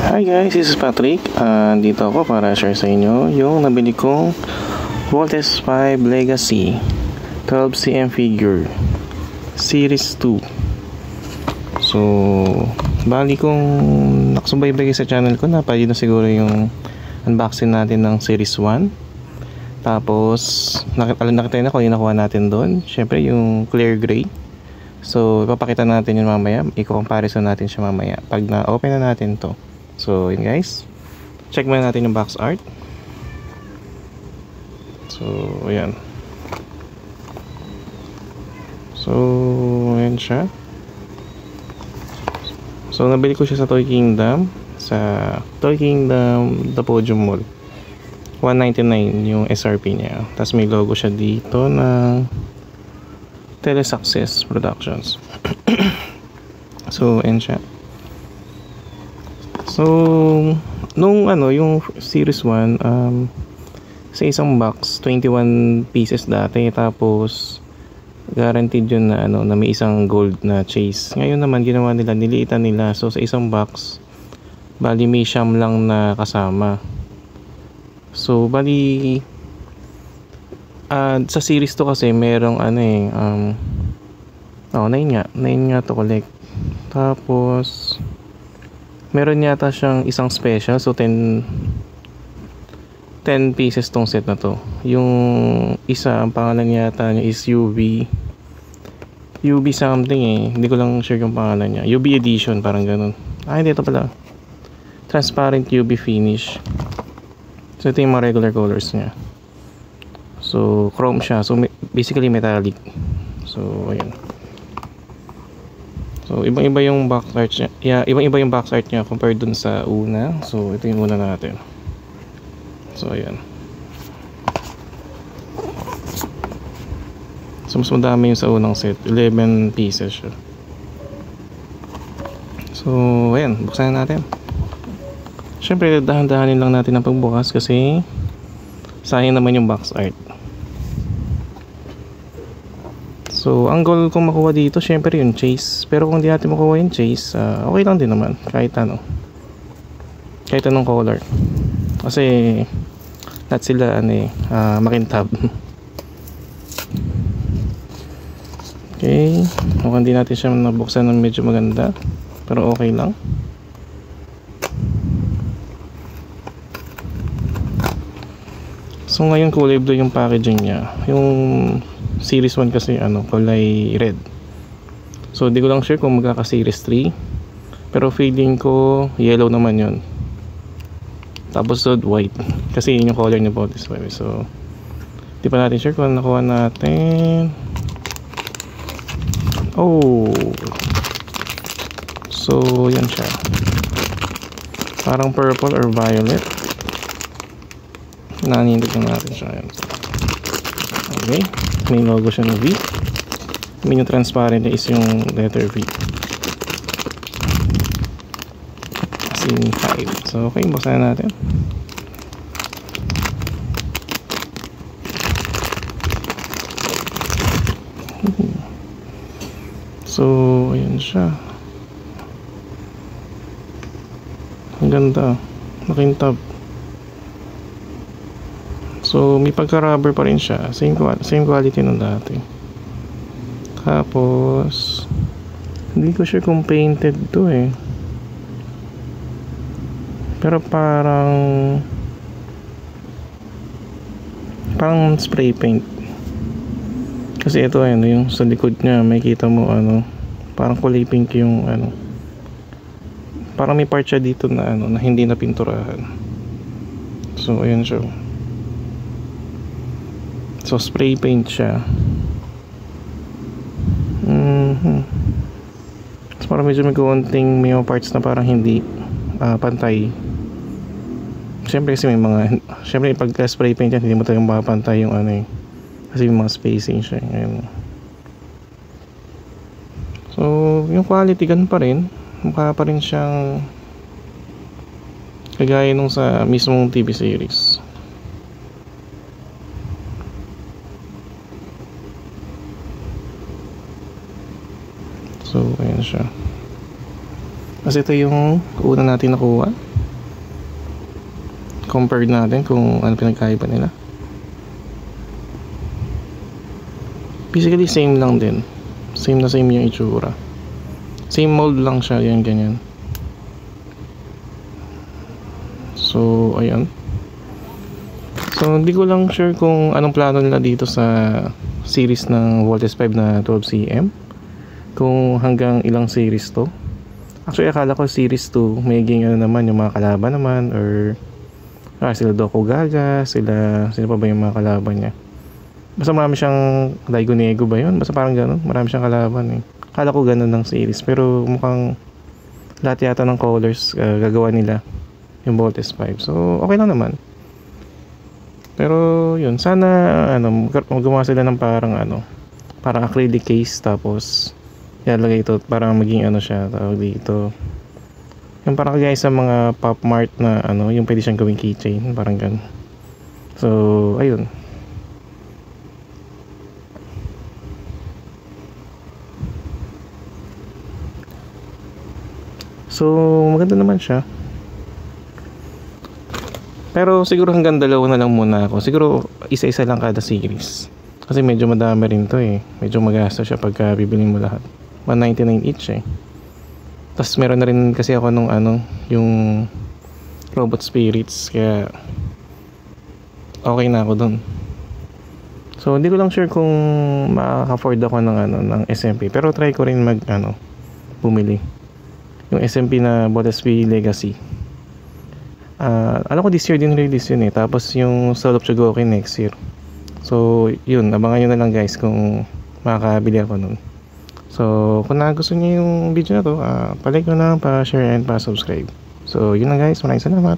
Hi guys, this is Patrick. Dito ako para share sa inyo yung nabili kong Voltes 5 Legacy 12cm figure Series 2. So, bali kung nakasubaybay sa channel ko, napali na siguro yung unboxing natin ng Series 1. Tapos, nakita na ko yung nakuha natin doon. Syempre yung clear gray. So, ipapakita natin yun mamaya. I-comparison natin siya mamaya pag na-open na natin to. So, yun guys. Check muna natin yung box art. So, ayan. So, ayan siya. So, nabili ko siya sa Toy Kingdom. Sa Toy Kingdom The Podium Mall. $199 yung SRP niya. Tapos may logo siya dito ng Telesuccess Productions. So, ayan siya. So, nung yung Series 1, sa isang box, 21 pieces dati. Tapos, guaranteed yun na, na may isang gold na chase. Ngayon naman, ginawa nila, niliitan nila. So, sa isang box, bali may siyam lang na kasama. So, bali, sa series to kasi, merong 9 nga to collect. Tapos, meron yata siyang isang special. So 10 pieces tong set na to. Yung isa, ang pangalan yata niya is UV something hindi ko lang sure yung pangalan niya. UV edition, parang ganun. Hindi, ito pala transparent UV finish. So ito yung mga regular colors niya. So chrome siya. So basically metallic. So ayan. So, ibang-iba yung box art niya. Yeah, ibang-iba yung box art niya compared dun sa una. So, ito yung una natin. So, ayan. So, mas madami yung sa unang set. 11 pieces siya. So, ayan. Buksan na natin. Siyempre, dahan-dahanin lang natin ang pagbukas kasi sayang naman yung box art. So, ang goal kong makuha dito, syempre yung chase. Pero kung di natin makuha yung chase, okay lang din naman. Kahit anong color. Kasi, lahat sila, makintab. Okay. Mukhang di natin siya nabuksan ng medyo maganda. Pero okay lang. So, ngayon kulay blue yung packaging niya. Yung Series 1 kasi kulay red. So di ko lang sure kung magkaka Series 3. Pero feeling ko yellow naman yun. Tapos white. Kasi yun yung color niya po this way. So di pa natin sure kung nakuha natin. Oh. So yan siya. Parang purple or violet. Nanindig na natin siya. Okay. May logo siya ng V. Yung transparent is yung letter V. As in 5. So okay, buksan na natin. So ayan siya. Ang ganda. Nakintab. So, may pagka-rubber pa rin siya. Same quality nung dati. Tapos, hindi ko sure kung painted to Pero parang spray paint. Kasi ito yung sa likod niya, may kita mo parang kulay pink yung parang may part siya dito na na hindi na pinturahan. So, ayan siya. So, spray paint siya. So, parang medyo may konting may parts na parang hindi pantay. Siyempre kasi siyempre pag spray paint yan, hindi mo talagang mapapantay yung kasi may mga spacing siya. Ayan. So, yung quality ganun pa rin. Mukha pa rin siyang kagaya nung sa mismong TV series. So, ayan siya. Kasi ito yung una natin nakuha. compare natin kung ano pinagkaiba nila. Basically same lang din, same na same yung itsura, same mold lang siya, yan ganyan. So ayan, so hindi ko lang sure kung anong plano nila dito sa series ng Voltes 5 na 12cm, kung hanggang ilang series to. Actually akala ko series 2 magiging ano naman yung mga kalaban naman, or sila Dokugaga, sila pa ba yung mga kalaban niya. Basta marami siyang Daigonego ba yun? Basta parang ganun, marami siyang kalaban eh. Akala ko ganun ng series, pero mukhang lahat yata ng colors gagawa nila yung Voltes 5. So okay lang naman. Pero yun, sana gumawa sila ng parang acrylic case, tapos ilalagay ito parang maging siya, tawag dito, yung parang kagaya sa mga Pop Mart na yung pwede siyang gawing keychain, parang ganun. So ayun. So maganda naman siya. Pero siguro hanggang dalawa na lang muna ako. Siguro isa-isa lang kada series. Kasi medyo madami rin to eh. Medyo magasto siya pagka bibilin mo lahat. 199 each eh. Tapos meron na rin kasi ako nung yung Robot Spirits. Kaya okay na ako dun. So hindi ko lang sure kung makaka-afford ako ng SMP. Pero try ko rin bumili. Yung SMP na Voltes 5 Legacy. Alam ko this year din release yun eh. Tapos yung Soul of Chogoki next year. So yun, abangan nyo na lang guys kung makakabili ako nun. So kung nagustuhan nyo yung video na to, pa-like nyo na, pa-share and pa-subscribe. So yun na guys, maraming salamat.